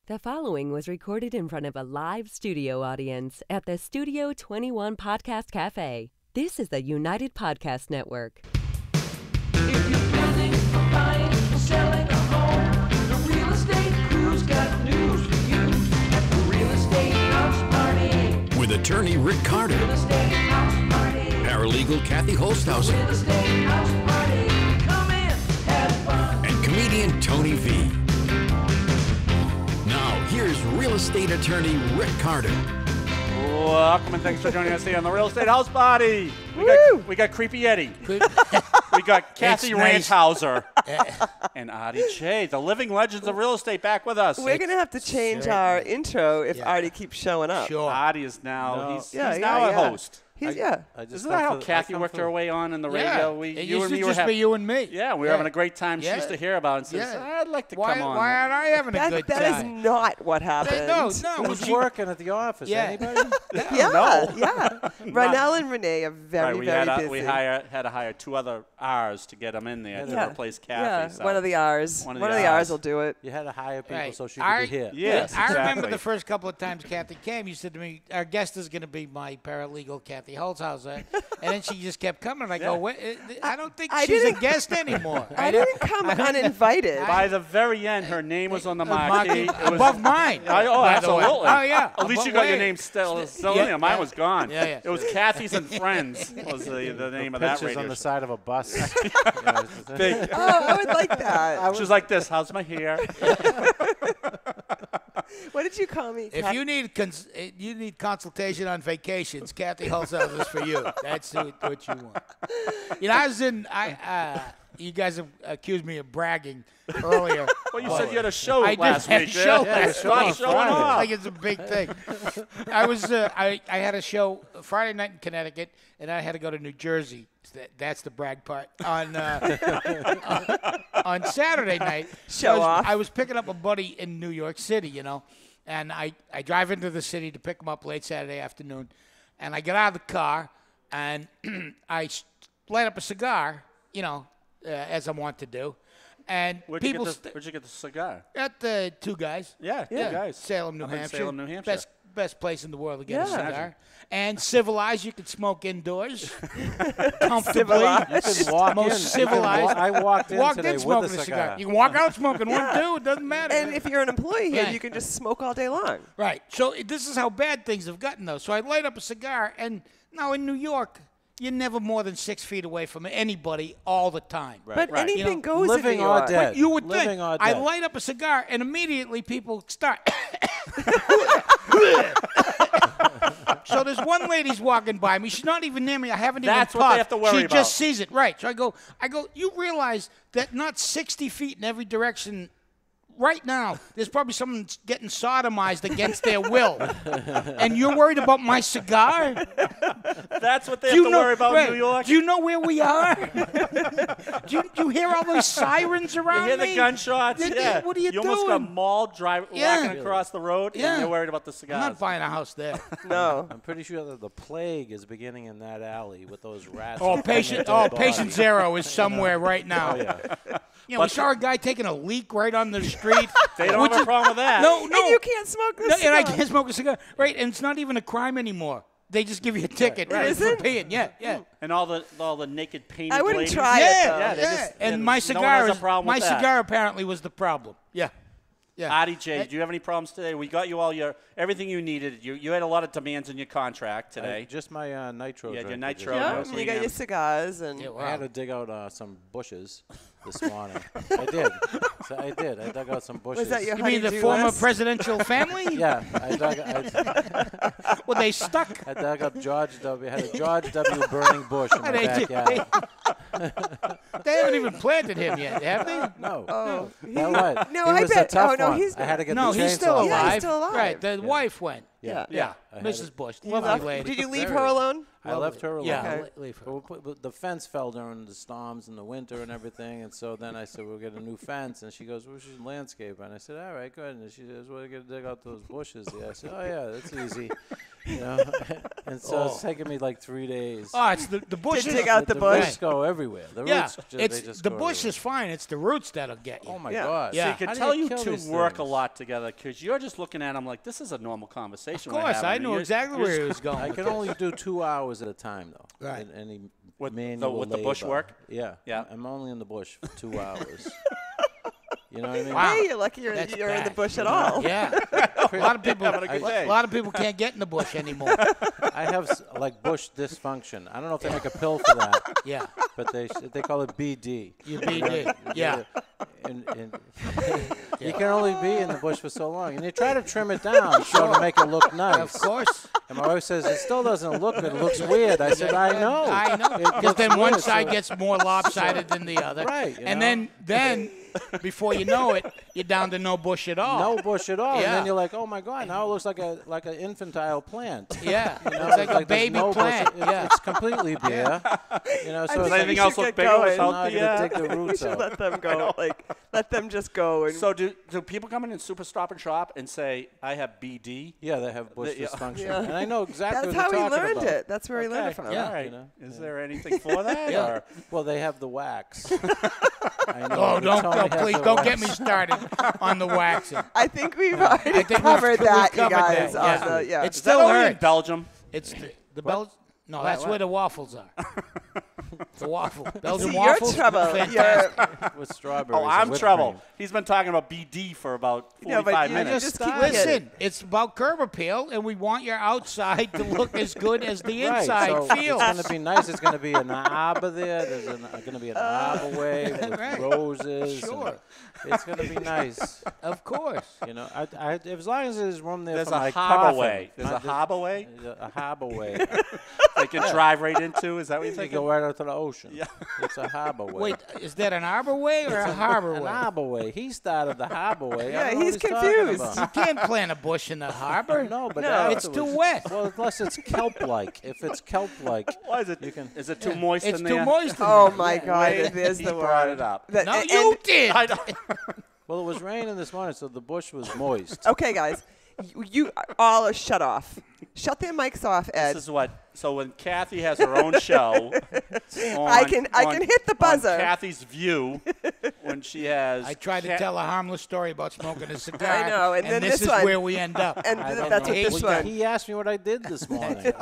The following was recorded in front of a live studio audience at the Studio 21 Podcast Café. This is the United Podcast Network. If you're planning on buying or selling a home, the real estate crew's got news for you at the Real Estate House Party. With attorney Rick Carter, Real Estate House Party. paralegal Kathy Holtshouser, Real Estate House Party. Come in, have fun. and comedian Tony V. Now, here's real estate attorney Rick Carter. Welcome and thanks for joining us here on the Real Estate House Party. We got Creepy Eddie. We got Kathy Ranchhauser and Artie J, the living legends of real estate, back with us. We're going to have to change our intro if Artie keeps showing up. Sure. Artie is now, he's Yeah, now a host. Isn't Isn't that how Kathy worked her way on in the radio? It You used and to me were just be you and me. Yeah, we were having a great time. She Yeah. used to hear about it and says, Yeah. I'd like to Why come on. aren't I having a good That is time? not what happened. No. Who's working at the office? Yeah. Anybody? Yeah. Ronell and Renee are very, we very had busy. we had to hire two other R's to get them in there to replace Kathy. Yeah, so. one of the R's. One of One the of the R's Rs. will do it. You had to hire people Right. so she could be here. Yes, I remember exactly. the first couple of times Kathy came, you said to me, our guest is going to be my paralegal, Kathy Holtshouser. And then she just kept coming. I go, what? I don't think I she's a didn't- guest anymore. I didn't come uninvited. By the very end, her name was on the marquee. It was above mine. Oh, by the way. absolutely. Oh, yeah. At least you got your name still in there. Mine was gone. Yeah, yeah. It was Kathy's and Friends was the name of that Pictures radio on the show. side of a bus. Big. Oh, I would like that. She was like this. How's my hair? What did you call me? If you need consultation on vacations, Kathy Holtshouser is for you. That's what you want. You know, I was in. You guys have accused me of bragging earlier. Well, you said you had a show I did last have week. a show yeah. last Stop week. showing off. Like it's a big thing. I was. I had a show Friday night in Connecticut, and I had to go to New Jersey. That's the brag part. On Saturday night, Show off. I was picking up a buddy in New York City, you know, and I drive into the city to pick him up late Saturday afternoon, and I get out of the car and I light up a cigar, you know, as I want to do, and Where'd you get the cigar? at the Two Guys. Yeah, you guys. Salem, New Up in Hampshire. Salem, New Hampshire. Best place in the world to get a Yeah. cigar. And civilized, you can smoke indoors comfortably. Civilized. You can walk Most in. civilized. I walked in Walked today in with smoking a a cigar. cigar. You can walk out smoking one too. It doesn't matter. And if you're an employee here, Yeah. you can just smoke all day long. Right. So this is how bad things have gotten, though. So I light up a cigar, and now in New York, you're never more than 6 feet away from anybody all the time. But Right. anything You know, goes living in New or York. dead. You would Living think. or I dead. light up a cigar, and immediately people start. So there's one lady's walking by me. She's not even near me. I haven't That's even what they puffed. have to worry She about. just sees it. Right. So I go, you realize that not 60 feet in every direction right now, there's probably someone getting sodomized against their will. And you're worried about my cigar? That's what they have to worry about right, in New York. Do you know where we are? do you hear all those sirens You around hear me? the gunshots? Yeah. What are you You almost got doing? mauled Yeah. walking across the road, Yeah. and you're worried about the I'm cigars. not buying a house there. No. I'm pretty sure that the plague is beginning in that alley with those rats. Oh, eating patient their dead patient bodies. zero is somewhere right now. Oh, yeah. You know, we saw a guy taking a leak right on the street. They don't have a problem with that. No. And you can't smoke this No, and I cigar. can't smoke a cigar. Right, and it's not even a crime anymore. They just give you a ticket. Right. For peeing. Yeah. And all the naked painted I wouldn't ladies. try it, though. Yeah, they just- And yeah, my no cigar one has a is problem my with that. cigar apparently was the problem. Yeah. Artie J, do you have any problems today? We got you all everything you needed. You had a lot of demands in your contract today. Just my nitro. You had your drink. nitro. Yeah, Those and you got your cigars and Yeah, I had to dig out some bushes this morning. I did. I dug out some bushes. was that your You mean the honey-do former list? presidential family? Yeah, I Were they stuck? dug up George W. Had a George W. burning bush in my They did- backyard. They haven't even planted him yet, have they? No. Oh, That what? No, he I was bet- a tough oh, no, one. he's I had to get No, the he's still chainsaw. alive. Yeah, he's still alive. Right, the wife went. Yeah. Yeah, I had Mrs. it. Bush, You lovely left- lady. Did you leave Very her good. alone? I left her alone. Yeah, Okay. leave her. But the fence fell during the storms in the winter and everything, and so then I said, we'll get a new fence, and she goes, well, we should landscape. And I said, all right, go ahead. And she says, well, we're going to dig out those bushes. Yeah. I said, oh, yeah, that's easy. You know, and so it's taken me like 3 days. Oh, it's the bush. Did you take out the bush? roots go everywhere. The Yeah, roots, they just the go bush everywhere. is fine. It's the roots that'll get you. Oh my Yeah. God! Yeah. So I you can How do tell you kill two these work a things? lot together because you're just looking at them like this is a normal conversation. Of course, we're I having. knew You're- exactly you're where he just- was going. I with can this. only do 2 hours at a time, though. Right. In any With the- manual with the bush labor. work? Yeah. Yeah. I'm only in the bush for 2 hours. You know what I mean? Wow. Hey, you're lucky you're That's in the bad. bush at all. Yeah, a lot of people. Having a good day. A lot of people can't get in the bush anymore. I have like bush dysfunction. I don't know if they make a pill for that, Yeah, but they call it BD. you BD. Yeah, And you can only be in the bush for so long, and you try to trim it down so to make it look nice. of course. And my wife says it still doesn't look good. It looks weird. I said I know. I know. It Because looks then one weird, side so- gets more lopsided than the other. Right, you And know? then before you know it, you're down to no bush at all. no bush at all. And Yeah. then you're like, oh my God, now it looks like an infantile plant. Yeah, You know, it's like a there's baby no bush. plant. Yeah. It's completely bare. You know, so think it's we like, anything should else get look bigger going. without now I the? gotta dig the We roots should out. let them go. Let them just go. And So do people come in and super stop and shop and say I have BD? Yeah, they have bush Yeah. dysfunction, Yeah. and I know exactly that's what how they're he talking learned about. it. That's where he learned it from. Yeah. All right. You know? Is there anything for that? Yeah. Or? Well, they have the wax. I know, Oh, but don't Tony go, has please the don't wax. get me started on the waxing. I think we've already I think covered we've that, you covered guys. that, on yeah. the- yeah. It's Is that still only in hurts. Belgium? It's the Belgian. No, that's where the waffles are. The waffle. Belgian See, you're waffles. trouble. Fantastic. with strawberries. Oh, and I'm whipped trouble. cream. He's been talking about BD for about No, 45 but you minutes. just keep Listen, it's about curb appeal, and we want your outside to look as good as the Right, inside so feels. it's going to be nice. It's going to be an arbor there. There's going to be an arbor way with Right. roses. and Sure. It's going to be nice. Of course. You know, as long as there's room there There's for a my harbor coffin. way. There's a harbor way A harbor way. they can drive right into. Is that what you're You thinking? go right out to the ocean. Yeah. It's a harbor way. Wait, is that an arbor way or a harbor An way? harbor way. He started the harbor way. Yeah, I don't know he's what talking confused. about. You can't plant a bush in the harbor. No, but No. It's too afterwards- wet. Well, unless it's kelp-like. If it's kelp-like, Why is it? you can. Is it too moist It's in too there? moist. In Oh there. my God! Wait, There's he the brought word. it up. That- No, and- you did. I don't. Well, it was raining this morning, so the bush was moist. Okay, guys, you all are shut off. Shut their mics off, Ed. This is what. So when Kathy has her own show, I can hit the buzzer. On Kathy's View, when she has. I tried to tell a harmless story about smoking a cigar. I know, and then this this is one. where we end up. And I don't that's know. what this Well, one. He asked me what I did this morning.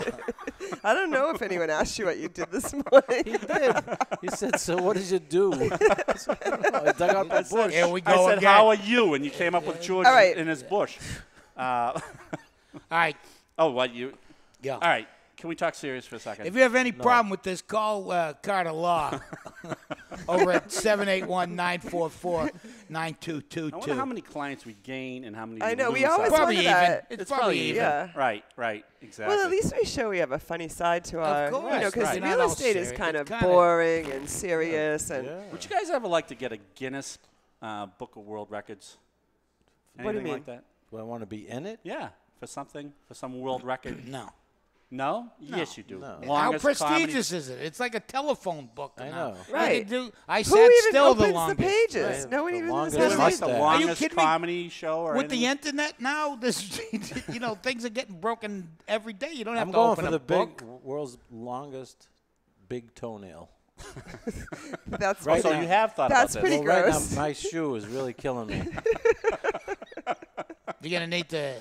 I don't know if anyone asked you what you did this morning. He did. He said, "So what did you do?" I said, "I don't know. I dug out the bush." Here we go I said, again. "How are you?" And you came up with George All right. in his bush. All right, Oh, what you? go. All right. Can we talk serious for a second? If you have any problem with this, call Carter Law over at 781-944-9222. I wonder how many clients we gain and how many I know, we we lose always out. Probably wonder even. that. It's probably even. Yeah. Right, exactly. Well, at least we show we have a funny side to our, course, you know, because right. real Not all estate is serious. kind of It's kinda- boring and serious. And Would you guys ever like to get a Guinness Book of World Records? What do you Anything mean? like that? Do I want to be in it? Yeah, for some world record. No. No? Yes, you do. No. How Longest prestigious is it? It's like a telephone book. I now. know. Right. I who sat even still opens the longest. pages? Right. No one The even longest says Is one. this the anything. Are you longest kidding me? comedy show or With the anything? internet now, this things are getting broken every day. You don't have I'm to going open for a the book. world's longest big toenail. That's Right So now. you have thought That's about pretty this. Well, right gross. now, my shoe is really killing me. You're gonna need to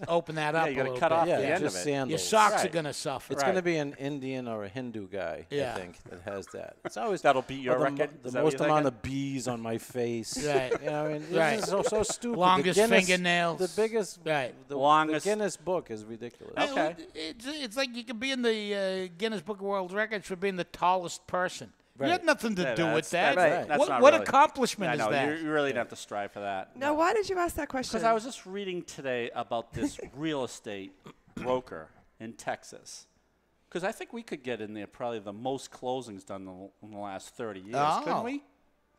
open that up you a gotta little cut bit. off Yeah, the end just of it. sandals. Your socks are Right. gonna suffer. It's Right. going to be an Indian or a Hindu guy, Yeah. I think, that has that. It's always That'll beat your or the, record? The Is that what most you're amount of bees on my face. Right. You know, I mean, this Right. is so stupid. Longest the Guinness, fingernails. The biggest. Right. The Longest- Guinness book is ridiculous. Okay. It's like you could be in the Guinness Book of World Records for being the tallest person. Right. You had nothing to Yeah, do with that's- that. Right. that's What, not what really. accomplishment I is know, that? you really don't have to strive for that. Now, why did you ask that question? Because I was just reading today about this real estate broker in Texas. Because I think we could get in there probably the most closings done in the last 30 years, Oh. couldn't we?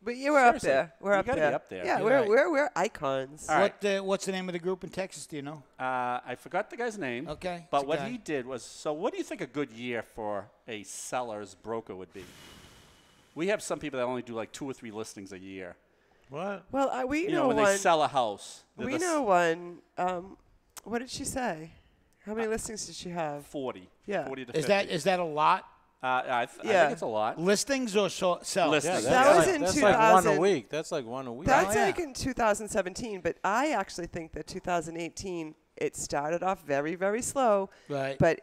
But you were up Seriously, there. We're we up gotta there. be up there. Yeah, You're we're right. icons. All right. What's the name of the group in Texas? Do you know? I forgot the guy's name. Okay, it's But a what guy. he did was, so what do you think a good year for a seller's broker would be? We have some people that only do like 2 or 3 listings a year. What? Well, we You know know, when one. they sell a house. they're We the know one. What did she say? How many listings did she have? 40. Yeah. 40 to 50. Is that a lot? I Yeah. think it's a lot. Listings or sales? Listings. That was in that's 2000. like one a week. That's like one a week. That's yeah. like in 2017, but I actually think that 2018 it started off very, very slow. Right. But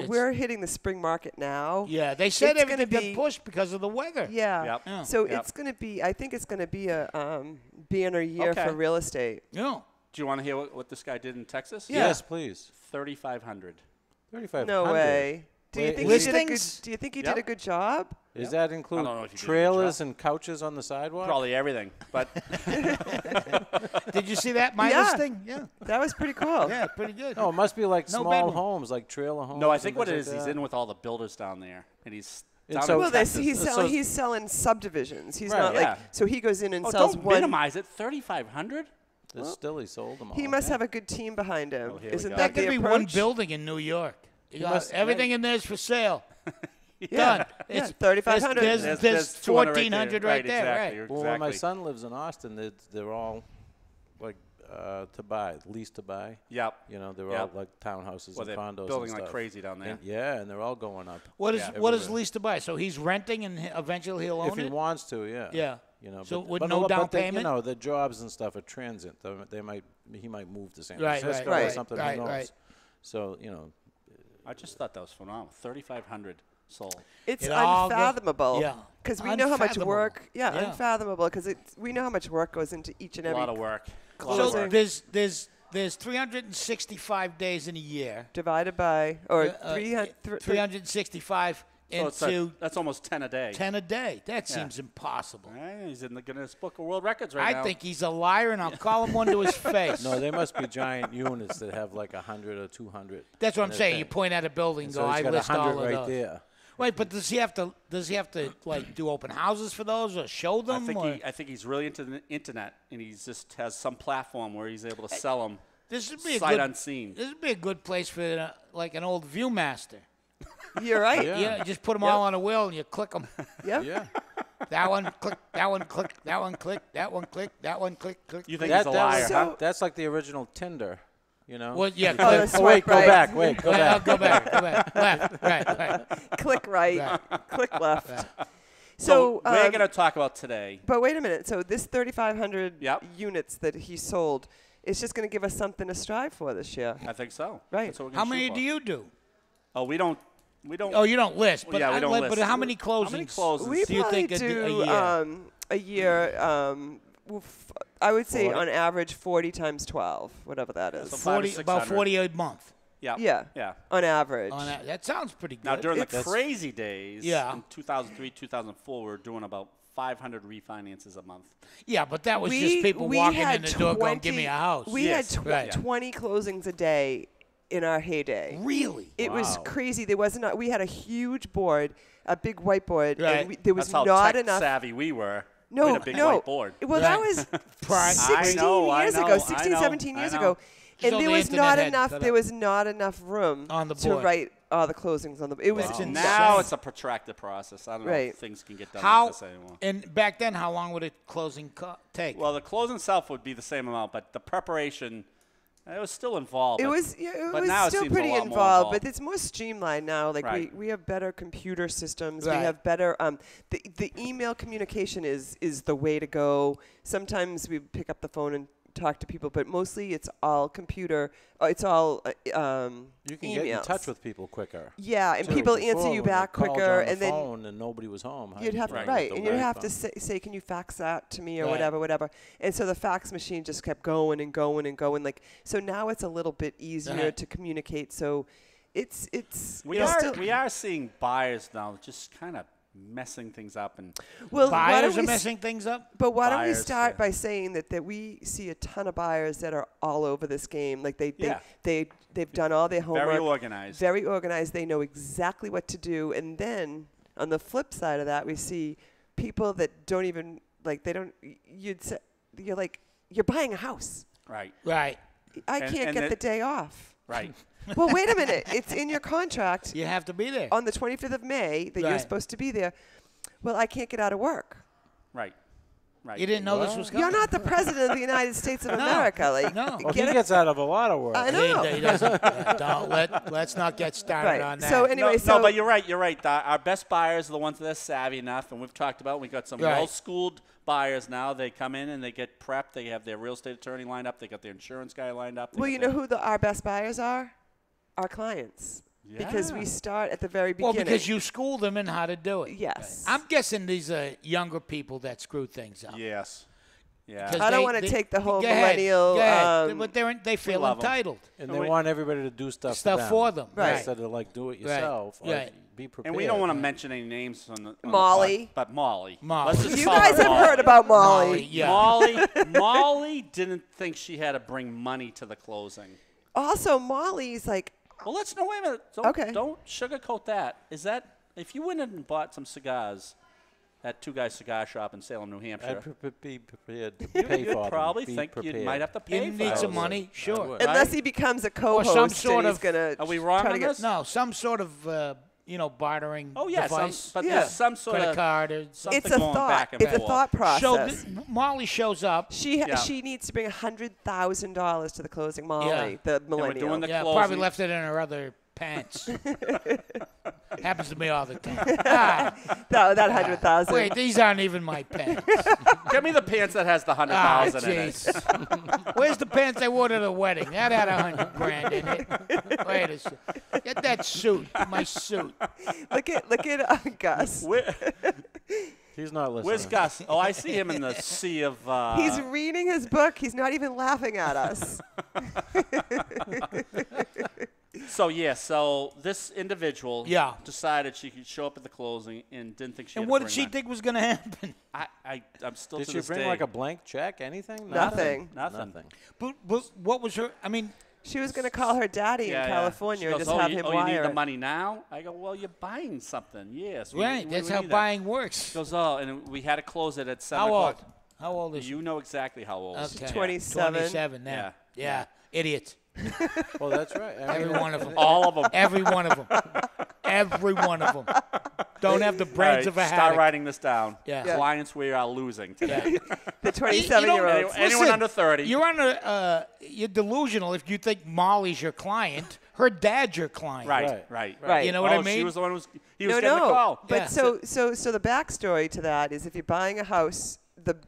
we're hitting the spring market now. Yeah, they said It's everything gonna got be- pushed because of the weather. Yeah. Yep. Yeah. So Yep. it's going to be. I think it's going to be a banner year Okay. for real estate. Yeah. Do you want to hear what this guy did in Texas? Yeah. Yes, please. 3,500. 3,500. No way. Do you Wait, think he did a good? listings? Do you think he Yep. did a good job? Does that include know if you did a good trailers job. and couches on the sidewalk? Probably everything. But Did you see that? My Yeah. listing? Yeah. That was pretty cool. Yeah, pretty good. No, it must be like No small bedroom. homes, like trailer homes. no, I and think what it things is, like he's that. in with all the builders down there, and he's And down so- in Well, Texas. he's selling subdivisions. He's Right. not Yeah. like so he goes in and Oh, sells don't one. minimize it. 3,500. Still, he sold them all. He must have a good team behind him. Oh, here we Isn't go. that That could the be approach? one building in New York. You got must- everything in there's for sale. Yeah. Done. Yeah, It's 3,500. There's 200 1,400 right there. Exactly. Right. Well, when my exactly. son lives in Austin, they're all like to buy, lease to buy. Yep. You know, they're Yep. all like townhouses Well, and they're condos building and like stuff. crazy down there. And, yeah, and they're all going up. What is Yeah. what is Everywhere. lease to buy? So he's renting and eventually he'll own If he it. wants to, yeah. Yeah. You know, So but, with but no but down they- payment? You know, the jobs and stuff are transient. He might move to San Right, Francisco right, or right, something. right, who knows? right. So you know, I just thought that was phenomenal. 3,500 sold. It's It all go- unfathomable. Yeah. Because we know how much Unfathomable. work. Yeah, Yeah. unfathomable. Because we know how much work goes into each and A every lot of work. A lot So of work. there's 365 days in a year. divided by or Uh, 300. 365 So it's into that's almost 10 a day. 10 a day. That Yeah. seems impossible. He's in the Guinness Book of World Records right now. I think he's a liar, and I'll call him one to his face. no, they must be giant units that have like 100 or 200. That's what I'm in a saying. thing. You point at a building, And and so go, he's I got list all 100 of right those. there. Wait, but does he have to like do open houses for those or show them? I think he's really into the internet, and he just has some platform where he's able to sell them this would be a sight good. unseen. This would be a good place for like an old ViewMaster. You're right. Yeah. Yeah, you just put them all on a wheel and you click them. Yep. Yeah. That one click, that one click, that one click, that one click, that one click, click. You think That, he's a liar, that's, huh? that's like the original Tinder, you know? Well, yeah, Oh, click. that's Oh, wait, swipe go right. back. Wait, go back. Go back, left, right. Click right. Right. Click left. So So we're going to talk about today. But wait a minute. So this 3,500 Yep. units that he sold is just going to give us something to strive for this year. I think so. Right. That's what we're How gonna many shoot do for. you do? Oh, we don't. Oh, you don't list. But yeah, we don't But list. how many closings? How many closings? We do you probably think do a year? a year. I would say 40? on average 40 times 12, whatever that is. So 5 to about 600. 40 a month. Yeah. Yeah. Yeah. On average. On that sounds pretty good. Now, during the It's- crazy days Yeah. in 2003, 2004, we were doing about 500 refinances a month. yeah, but that was just people walking in the door going, "Give me a house." We Yes, had right. 20 closings a day in our heyday. Really? It was Wow. crazy. There wasn't. We had a huge board, a big whiteboard, Right. and there was That's how not tech enough. savvy we were. No, we had a big no. whiteboard. Well, that Right. was Prime. 16 I years know, ago, I 16, know, 17 I years know. ago. So And there the was internet not had enough. cut There up. was not enough room On the to board. write all the closings on the. It was That's insane. Now it's a protracted process. I don't know Right. if things can get done How? like this anymore. And back then, how long would a closing take? Well, the closing itself would be the same amount, but the preparation, it was still involved. It but- was, yeah, it but was now it still seems a pretty lot more involved, but it's more streamlined now. Like Right. we have better computer systems. Right. We have better. The email communication is the way to go. Sometimes we pick up the phone and talk to people, but mostly it's all computer. It's all You can emails. get in touch with people quicker. Yeah, and too. people Before, answer you when they back called quicker, on the and then phone and nobody was home. how you'd you have deal with right, the and you'd work have to phone? say, can you fax that to me or Right. whatever. And so the fax machine just kept going and going and going. Like so now it's a little bit easier Uh-huh. to communicate. So it's we it's are still, we are seeing buyers now just kind of messing things up, and well, why don't Buyers we are s- messing things up. But why don't we Buyers, start yeah. by saying that we see a ton of buyers that are all over this game. Like they've done all their homework. very organized. Very organized. They know exactly what to do. And then on the flip side of that, we see people that don't even like they don't. You'd say you're like you're buying a house. Right, Right. I And- can't and get it- the day off. right. Well, wait a minute. It's in your contract You have to be there. on the 25th of May that you're Right. supposed to be there. Well, I can't get out of work. Right. Right. You didn't know this was coming? You're not the president of the United States of America. Like, No. Well, he get it. gets out of a lot of work. I know. He doesn't. Let's not get started Right. on that. So anyway, No, but you're right. You're right. Our best buyers are the ones that are savvy enough, and we've talked about. We got some Right. well-schooled buyers now. They come in and they get prepped. They have their real estate attorney lined up. They got their insurance guy lined up. Well, you know who our best buyers are? Our clients. Because we start at the very beginning. Well, because you school them in how to do it. Yes. I'm guessing these are younger people that screw things up. Yes. Yeah. 'Cause I don't they- want to they- take the whole go ahead, millennial. go ahead. But they feel love 'em. entitled. And they want everybody to do stuff For them. Right. Instead of like do it yourself. Or Right. be prepared. And we don't want to mention any names on the Molly. but Molly. Molly. Let's just You call her guys have Molly. heard about Molly. Yeah. Molly didn't think she had to bring money to the closing. Also, Molly's like, Well, let's no wait a minute. Okay. Don't sugarcoat that. Is that if you went and bought some cigars at Two Guys Cigar Shop in Salem, New Hampshire? I'd be prepared to pay You'd for them. probably Be think prepared. you might have to pay You for need those. some money? Sure. would. unless he becomes a co-host, some sort and he's of- gonna. Are we wrong try to on get- this? No, some sort of, bartering Oh, yeah. device. But Yeah. there's some sort credit of card or something It's a going thought. back and It's a forth. thought process. Molly shows up. She Yeah. she needs to bring $100,000 to the closing. Molly, the we're millennial. doing the Yeah, closing. probably left it in her other pants. Happens to me all the time. Ah, that 100,000. wait, these aren't even my pants. Give me the pants that has the Ah, 100,000 in it. jeez. Where's the pants I wore to the wedding? That had $100,000 in it. Wait a second. Get that suit, my suit. Look at Gus. He's not listening. Where's Gus? Oh, I see him in the sea of. He's reading his book. He's not even laughing at us. So this individual Yeah. decided she could show up at the closing and didn't think she And had what to did bring she money. think was going to happen? I'm still Did to she this bring day. like a blank check? Anything? Nothing. Nothing. But what was her? I mean, She was going to call her daddy Yeah, in yeah. California She and goes, just have him you wire need the it. money now? I go, well, you're buying something. Yes. we right? need- That's we how need that. buying works. She goes, oh, and we had to close it at 7 How old? o'clock. How old is she? You know exactly how old. Okay. 27. 27 now. Yeah. Yeah. Idiot. Well, that's right. I Every mean, one of them. All of them. Every one of them. Every one of them. Don't have the brains of a Start haddock. writing this down. Yeah. Yeah. Clients we are losing today. Yeah. The 27-year-olds. Anyone Listen, under 30. You're you're delusional if you think Molly's your client. Her dad's your client. Right. You know what I Oh, mean? She was the one who was. He was No, getting the call. But Yeah. so the backstory to that is if you're buying a house,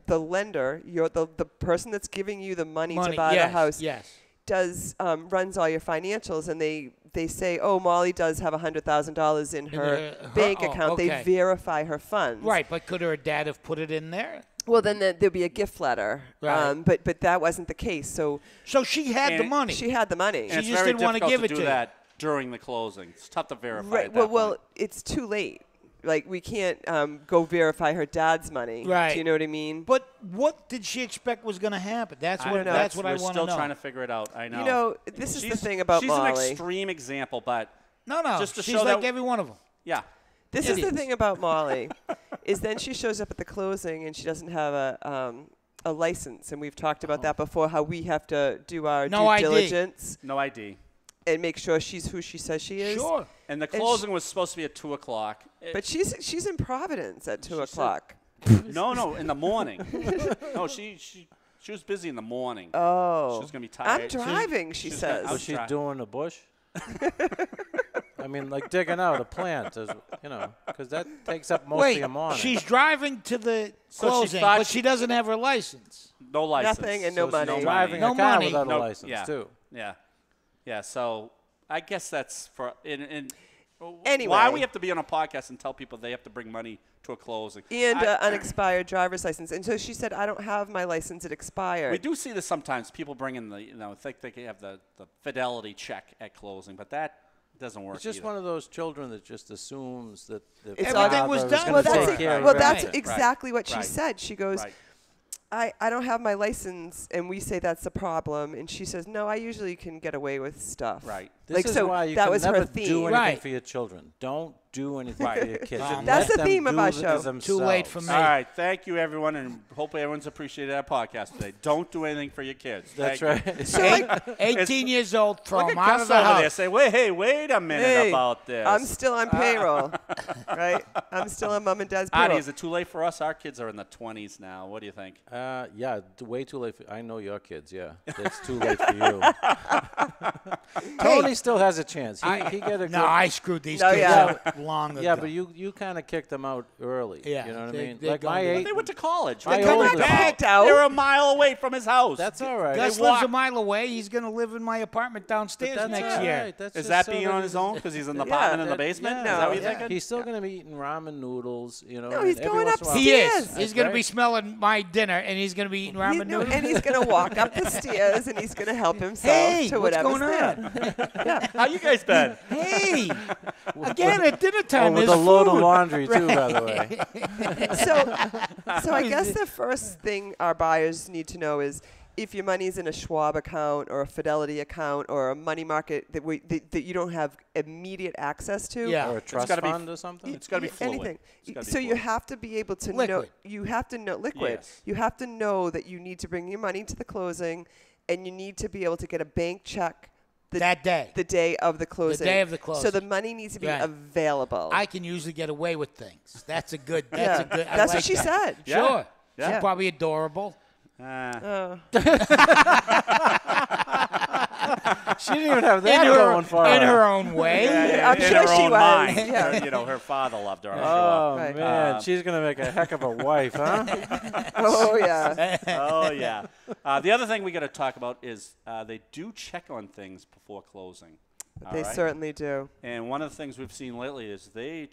the lender, the person that's giving you the money to buy yes, the house, Yes. does runs all your financials, and they say, oh, Molly does have $100,000 in her bank account. okay. They verify her funds. Right, but could her dad have put it in there? Well, then there'd be a gift letter. Right. But that wasn't the case. So So she had the And money. she had the money. And it's just very didn't wanna difficult give it to to do you. that during the closing. It's tough to verify. Right. At that Well, point. it's too late. Like we can't go verify her dad's money. Right. Do you know what I mean? But what did she expect was going to happen? That's I what. don't know. That's what I We're want still to know. trying to figure it out. I know. You know, this is the She's- thing about she's an Molly. extreme example, but No, just to she's show like that- every one of them. yeah. This is the idiots. thing about Molly, is then she shows up at the closing and she doesn't have a license, and we've talked about that before. How we have to do our No due ID. diligence No ID. and make sure she's who she says she is. Sure. And the closing was supposed to be at 2 o'clock. But she's in Providence at 2 o'clock. No, in the morning. No, she was busy in the morning. Oh. She was gonna be tired. I'm driving, she she's says. gonna- Was she Try. doing the bush? I mean, like digging out a plant, because that takes up most of Wait, your morning. she's driving to the So she closing, thought but she doesn't have her license. No license. Nothing and So no it's money. driving No a car money. without No- a license yeah. too. Yeah. So I guess that's for in Anyway. why we have to be on a podcast and tell people they have to bring money to a closing. And unexpired driver's license. And so she said, I don't have my license. It expired. We do see this sometimes. People bring in think they can have the fidelity check at closing, but that doesn't work. It's just either. one of those children that just assumes that the It's Everything all- was father is done gonna Well, for take her. care of well, that's everything. exactly what she Right. said. She goes, Right. I don't have my license, and we say that's the problem. And she says, no, I usually can get away with stuff. Right. This Like, is so why you that can was her never theme. do anything Right. for your children. Don't do anything for your kids. That's Let the them theme of do our it show. themselves. Too late for me. All right, thank you, everyone, and hopefully everyone's appreciated our podcast today. Don't do anything for your kids. That's Thank you. right. So like, 18 years old, throw Look him at out Gus of the over house. there. Say, wait a minute hey, about this. I'm still on payroll, right? I'm still on mom and dad's Artie, payroll. is it too late for us? Our kids are in the 20s now. What do you think? Yeah, way too late. I know your kids. Yeah, it's too late for you. Tony still has a chance. He get a No, good, I screwed these No, kids yeah. out long ago. Yeah, but you kind of kicked them out early. Yeah, You know what I they- mean? they're Like my gonna- 8. They went to college. My They come oldest- back out. They're a mile away from his house. That's all right. Gus They lives walk- a mile away. He's going to live in my apartment downstairs That's next all year. right. That's Is just that so being that on he's- his own because he's in the Yeah, apartment in the that- basement? yeah. Is that what you're Yeah. thinking? He's still going to be eating ramen noodles, you know. No, he's and every going once in a while- He is. Upstairs. He's going to be right. smelling my dinner, and he's going to be eating ramen noodles. And he's going to walk up the stairs, and he's going to help himself Hey, to what's whatever's going there. on? How you guys been? Hey, again at dinner Oh, time, with there's a load of food. laundry, too, by the way. So I guess the first thing our buyers need to know is if your money's in a Schwab account or a Fidelity account or a money market that you don't have immediate access to. Yeah. Or a trust gotta be- fund or something. It's got to be fluid. Anything. It's gotta be So you fluid. have to be able to know. Liquid. You have to know liquid. Yes. You have to know that you need to bring your money to the closing, and you need to be able to get a bank check that day. the day of the closing. day of the So closing. the money needs to be Right. available. I can usually get away with things. That's a good. yeah. That's a good. I That's like what she that. said. Yeah. Sure. Yeah. She's probably adorable. She didn't even have that going for her. In her own way. I'm in sure her she own was. mind. Yeah. You know, her father loved her, I'm Oh, Right. man. She's going to make a heck of a wife, huh? Oh yeah. sure. Oh, yeah. The other thing we got to talk about is they do check on things before closing. All They right? certainly do. And one of the things we've seen lately is they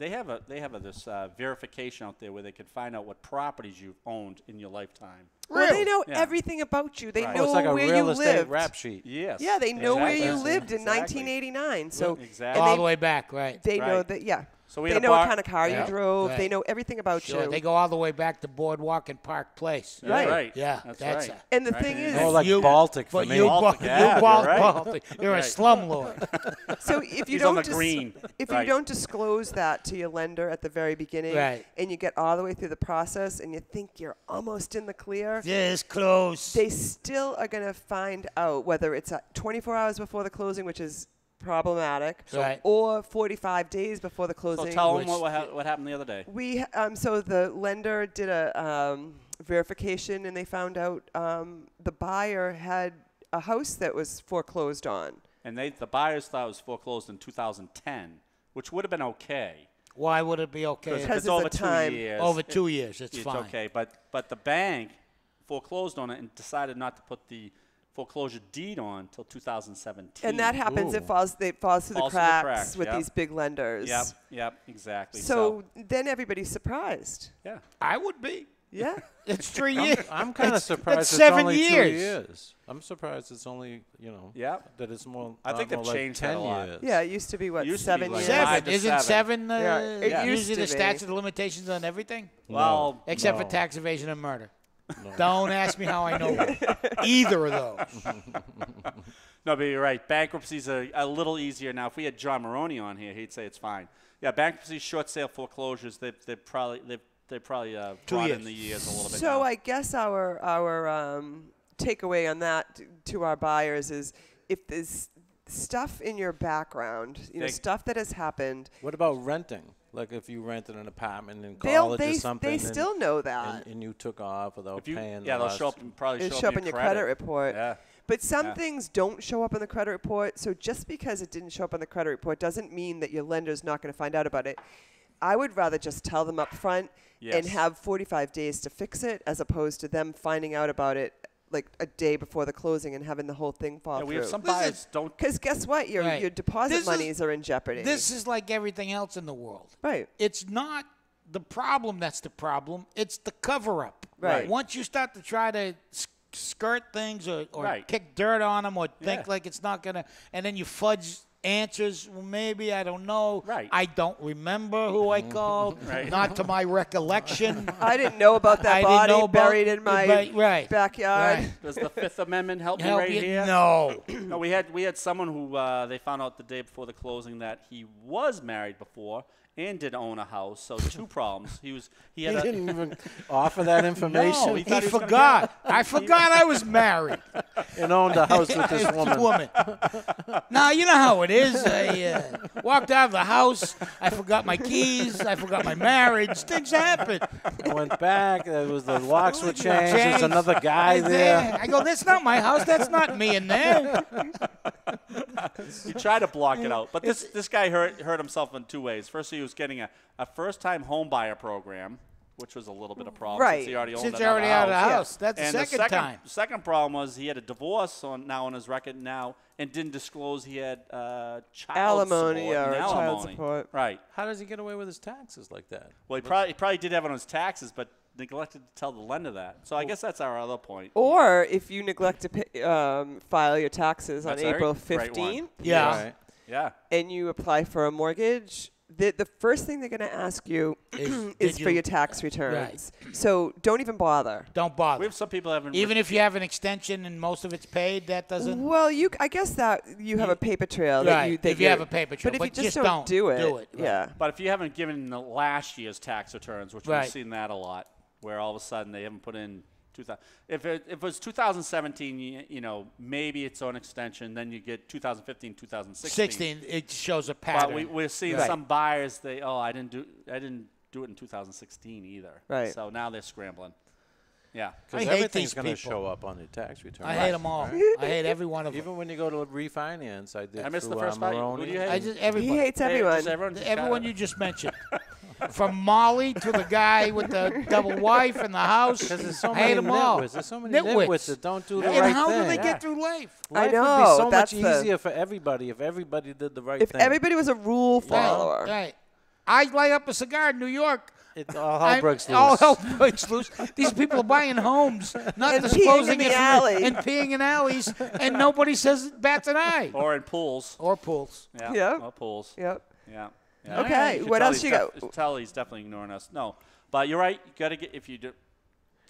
have this verification out there where they can find out what properties you've owned in your lifetime. Well, they know Yeah. everything about you. They Right. know Oh, it's like a where real you estate lived. rap sheet. Yes. Yeah, they know where you Exactly. lived in Exactly. 1989. So Exactly. All and the way back, right? they know Right. that. Yeah. So we they had a know what bar- kind of car Yeah. you drove. Right. They know everything about Sure. you. They go all the way back to Boardwalk and Park Place. That's Right. right. Yeah, That's that's right. And the Right. thing is, More like You- Baltic for But me. you, Baltic, you yeah, Baltic, you're right. Baltic. You're a Right. slumlord. so if you He's on don't the green. if Right. you don't disclose that to your lender at the very beginning, Right. and you get all the way through the process, and you think you're almost in the clear, This close. they still are going to find out whether it's 24 hours before the closing, which is problematic, Right. or 45 days before the So closing. tell them Which- what happened the other day. We so the lender did a verification, and they found out the buyer had a house that was foreclosed on. And the buyers thought it was foreclosed in 2010, which would have been okay. Why would it be okay? Because if Because it's of over the 2 time. years. Over 2 years, it's fine. okay. But the bank foreclosed on it and decided not to put the foreclosure deed on until 2017. And that happens. It falls through the Falls through the cracks cracks, with yep. these big lenders. Yep, exactly. So then everybody's surprised. yeah. I would be. Yeah. It's 3 years. I'm kind of That's surprised it's 7 only 2 years. years. I'm surprised it's only, Yeah. that it's more. I think more they've like changed that 10 a lot. years. Yeah. It used to be what, Used to be 7 like years. 5 to Isn't 7. seven Yeah, it used usually to the be. statute of limitations on everything? Well, Except for No. tax evasion and murder. Don't ask me how I know that. Either of those. no, but you're right. Bankruptcy's a little easier now. If we had John Maroney on here, he'd say it's fine. Yeah, bankruptcy, short sale foreclosures, they've probably brought in the years a little bit. So now. I guess our takeaway on that to our buyers is if there's stuff in your background, stuff that has happened, What about renting? Like if you rented an apartment in they'll college or something. they and- still know that. And you took off without if you, paying. yeah, the they'll show last- up and probably It'll show up in your credit report. Yeah. But some Yeah. things don't show up in the credit report. So just because it didn't show up on the credit report doesn't mean that your lender's not going to find out about it. I would rather just tell them up front and Yes. have 45 days to fix it, as opposed to them finding out about it like a day before the closing and having the whole thing fall Yeah, we have through. some buyers don't. Because guess what? Your Right. your deposit This is- monies are in jeopardy. This is like everything else in the world. right. It's not the problem that's the problem. It's the cover-up. Right. Once you start to try to skirt things or Right. kick dirt on them or think Yeah. like it's not going to, and then you fudge answers, well, maybe, I don't know. Right. I don't remember who I called. Right. Not to my recollection. I didn't know about that I didn't body know about- buried in my right. backyard. Right. Does the Fifth Amendment help you Help right you? here? No. No, we had someone who they found out the day before the closing that he was married before and did own a house. So 2 problems. He didn't even offer that information. No, He thought was gonna forgot. get I forgot I was married. And owned a house with this woman. Now, you know how it is. I walked out of the house. I forgot my keys. I forgot my marriage. Things happen. I went back. There was the locks were changed. There's another guy there. I go, that's not my house. That's not me in there. You try to block it out, but this guy hurt himself in 2 ways. First, he was getting a first-time home buyer program, which was a little bit of a problem Right. since he already owned Since another you're already out of the house. house. That's And the second time. The second problem was he had a divorce now on his record now and didn't disclose he had child Alimony support or and child alimony. support. Right. How does he get away with his taxes like that? Well, he probably did have it on his taxes, but neglected to tell the lender that. So I guess that's our other point. Or if you neglect to file your taxes on That's a April great one. 15th Yeah. Right. Yeah. and you apply for a mortgage, the first thing they're going to ask you Is is did for you- your tax returns. So don't even bother. Don't bother. We have some people having Even if you have an extension and most of it's paid, that doesn't. Well, I guess that you have a paper trail. That Right, you, that if you you're- have a paper trail, But if you but just just don't do it, right. yeah. But if you haven't given the last year's tax returns, which Right. we've seen that a lot, where all of a sudden they haven't put in 2000. If it was 2017, you know, maybe it's on extension. Then you get 2015, 2016. 16, it shows a pattern. But we're seeing Right. some buyers. I didn't do it in 2016 either. Right. So now they're scrambling. Yeah. I Because hate everything's these going to people. show up on your tax return. I hate them all. I hate every one of them. Even when you go to refinance, I did I missed the through, first part. Who Maroney. do you hate? I just He everybody. hates Hey, everyone. just everyone just Everyone kinda- you just mentioned. From Molly to the guy with the double wife in the house. Because there's so I hate many them all. nitwits. There's so many nitwits that don't do the And right how thing. do they Yeah. get through life? I Life know, would be so much that's the- easier for everybody if everybody did the right If thing. everybody was a rule follower. Right. I light up a cigar in New York. It's all hell breaks loose. All hell breaks loose. These people are buying homes, not And peeing disclosing in the it from alley. and peeing in alleys, and nobody says bats an eye. Or in pools. Or pools. Yeah. Yep. Or pools. Yep. Yeah. Yeah. Okay, You can what tell else he's you got? Tell he's definitely ignoring us. No, but you're right. You got to get if you do.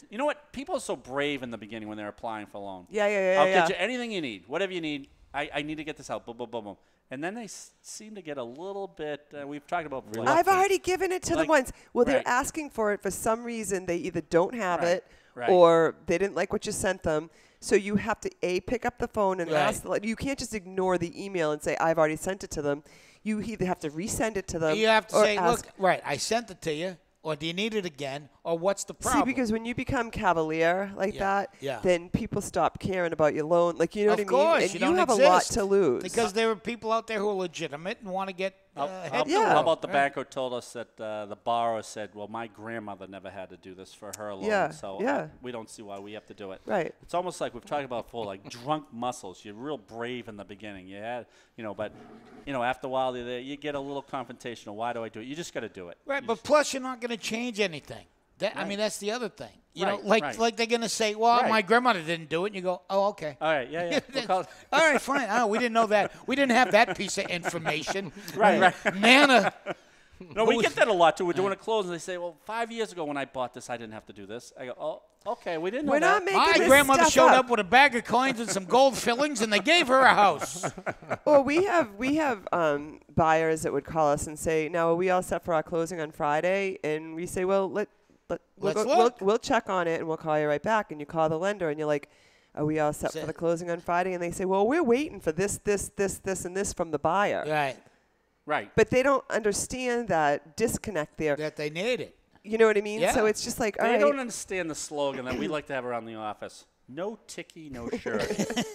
You know what? People are so brave in the beginning when they're applying for a loan. Yeah. I'll get you anything you need, whatever you need. I need to get this out. Boom, boom, boom, boom. And then they seem to get a little bit. We've talked about. I've reluctant. already given it to them Like- once. Well, they're right. asking for it for some reason. They either don't have Right, it right. or they didn't like what you sent them. So you have to pick up the phone and Right. ask. You can't just ignore the email and say I've already sent it to them. You either have to resend it to them. You have to or say, ask. look, right, I sent it to you, or do you need it again, or what's the See, problem? because when you become cavalier like Yeah, that, yeah. then people stop caring about your loan. Like, you know of what I mean? course, And you don't have exist a lot to lose. because there are people out there who are legitimate and want to get head to Yeah. How about the right? banker told us that the borrower said, well, my grandmother never had to do this for her loan, Yeah, so yeah. we don't see why we have to do it. Right. It's almost like we've talked about before, like drunk muscles. You're real brave in the beginning. You had, but, after a while, you get a little confrontational. Why do I do it? You just got to do it. Right, You but just- plus you're not going to change anything. I mean, that's the other thing. You know, like they're going to say, well, Right. my grandmother didn't do it, and you go, oh, okay. all right, yeah. We'll call it- All right, fine. Oh, we didn't know that. We didn't have that piece of information. Right. Nana. No, we get that a lot, too. We're doing a close, and they say, well, 5 years ago when I bought this, I didn't have to do this. I go, oh, okay, we didn't know We're that. not making My this grandmother stuff showed up with a bag of coins and some gold fillings, and they gave her a house. Well, we have buyers that would call us and say, "Now, are we all set for our closing on Friday?" And we say, "Well, Let's look. we'll check on it and we'll call you right back." And you call the lender and you're like, "Are we all set for the closing on Friday?" And they say, "Well, we're waiting for this, and this from the buyer." Right. Right. But they don't understand that disconnect there. That they need it. You know what I mean? Yeah. So it's just like, all They right. don't understand the slogan that we like to have around the office. No ticky, no shirt.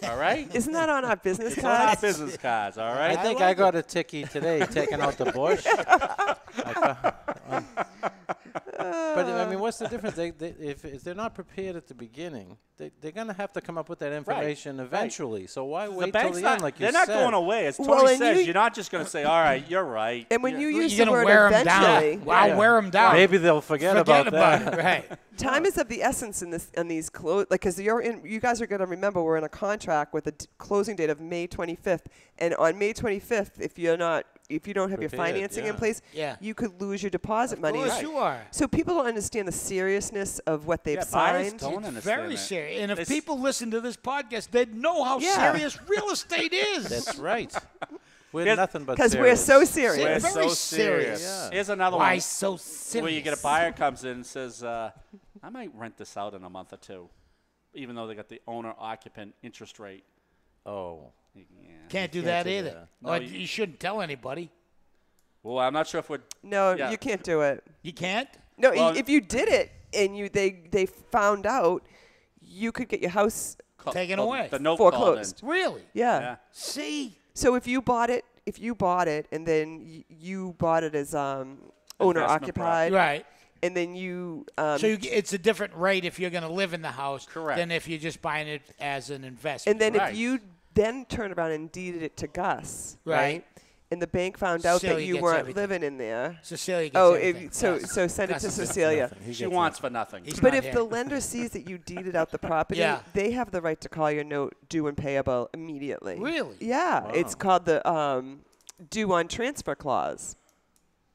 All right? Isn't that on our business It's on our cards? business cards, all I right? think I got a ticky today taking out the bush. But, I mean, what's the difference? If they're not prepared at the beginning, they're going to have to come up with that information eventually. So why The wait till bank's the not, end like you they're not said? going away. As Tony Well, and says, you- you're not just going to say, all right, you're right. And when you use You're the going to word wear them eventually, down. I'll wear them down. Maybe they'll forget about that. it. Right. time is of the essence in these close, like, because you guys are going to remember we're in a contract with a closing date of May 25th, and on May 25th, if you're not if you don't have your Prepared, financing in yeah. place, Yeah. you could lose your deposit money. course you are. So people don't understand the seriousness of what they've buyers signed. don't understand Very that. serious. And if It's- people listen to this podcast, they'd know how Yeah. serious real estate is. That's right. We're Here's- nothing but Because we're so serious. We're Very so serious. serious. Yeah. Here's another Why one so serious? where you get a buyer comes in and says, I might rent this out in a month or two, even though they got the owner-occupant interest rate. Oh. Yeah. Can't do can't that do either. that. No, Or you- you shouldn't tell anybody. Well, I'm not sure if we're. No, Yeah. you can't do it. You can't? No, Well- if you did it and they found out, you could get your house. Taken away. The note Foreclosed. Really? Yeah. Yeah. See? So if you bought it, and then you bought it as owner occupied, Right. and then you So it's a different rate if you're going to live in the house Correct. than if you're just buying it as an investment. and then Right. if you then turned around and deeded it to Gus, Right. And the bank found out that Cecilia you gets weren't everything. living in there. Cecilia gets Oh, everything. so Gus. send it Gus to is Cecilia. Nothing. He She gets wants for nothing. He's But not if here. the lender sees that you deeded out the property, Yeah. they have the right to call your note due and payable immediately. Really? Yeah, it's Wow. called the due on transfer clause.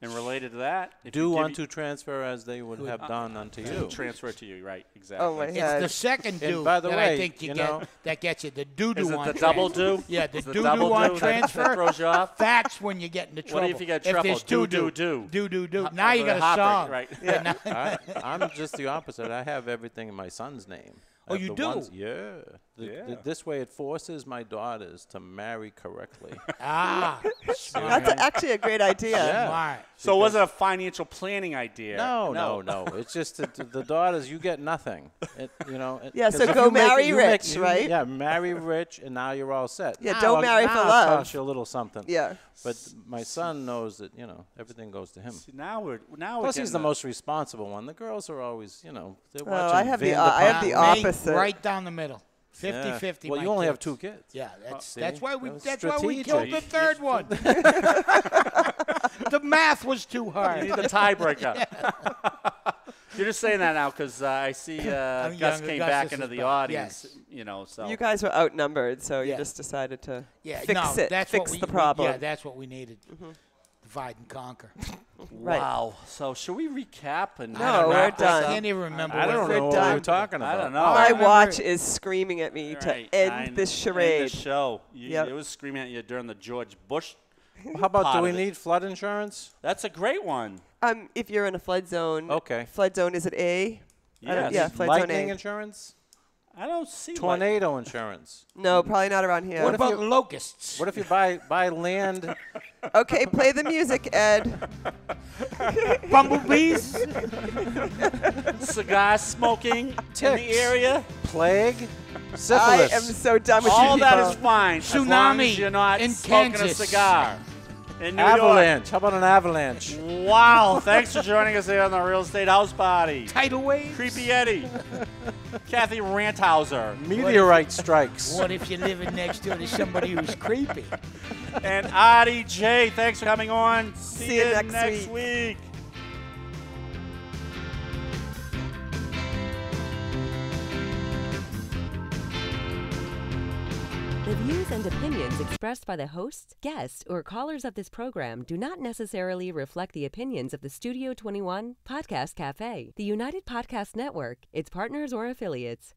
And related to that, if Do you give unto transfer as they would have done unto you. transfer it to you, right? Exactly. Oh my It's God. the second And due by the that way, I think you you get know- that gets you. The doo-doo Is it on the double transfer. due? Yeah, the Is it doo-doo double on due that transfer. throws you off? That's when you get into trouble. if you get If triple? there's Do-do-do. Do-do-do. Now you got a Heartbreak, song. right. Yeah. I'm just the opposite. I have everything in my son's name. I Oh, have you the do? ones- yeah. Yeah. This way it forces my daughters to marry correctly. Ah. That's actually a great idea. Yeah. Smart. So was it a financial planning idea? No. It's just that the daughters, you get nothing. Yeah, 'cause so if go you make it- marry you make- rich, you- right? Yeah, marry rich, and now you're all set. Yeah, Now don't marry for now love. It costs you a little something. Yeah. But my son knows that, everything goes to him. See, now we're Plus, he's getting the most responsible one. The girls are always, they're watching I have the- Vanderpump. I have the Me, opposite. Right down the middle. Yeah. 50-50. Well, my you only have kids. 2 kids. Yeah, See? that's why we That was killed the strategic. third one. The math was too You hard. need the tiebreaker. You're just saying that now because I see Gus younger. came Gus back is into his the brother. audience. Yes. So You guys were outnumbered, so you Yeah. just decided to Yeah, fix no, it, that's fix what the problem. Yeah, that's what we needed. Divide and conquer. Right. wow. So should we recap and No, we're wrap this done. I up? can't even remember. I don't We're know what done. we're talking about. I don't know. My remember- watch is screaming at me Right, to end this charade. End the show. Yep. It was screaming at you during the George Bush. How about, part do we of it. need flood insurance? That's a great one. If you're in a flood zone. Okay. Flood zone, is it A? Yes. Yeah, flood zone Lightning A. insurance? I don't see Tornado insurance? No, probably not around here. What about locusts? What if you buy land? Okay, play the music, Ed. Bumblebees? cigar smoking in the Ticks. area. Plague? I Syphilis? am so done with All you that people. is fine as long Tsunami as you're not in smoking Kansas. a cigar. In New Avalanche. How about an avalanche? York. Wow. Thanks for joining us here on the Real Estate House Party. Tidal waves? Creepy Eddie. Kathy Ranthauser. Meteorite strikes. What if you're living next door to somebody who's creepy? And Artie J. Thanks for coming on. See you next week. The views and opinions expressed by the hosts, guests, or callers of this program do not necessarily reflect the opinions of the Studio 21 Podcast Café, the United Podcast Network, its partners, or affiliates.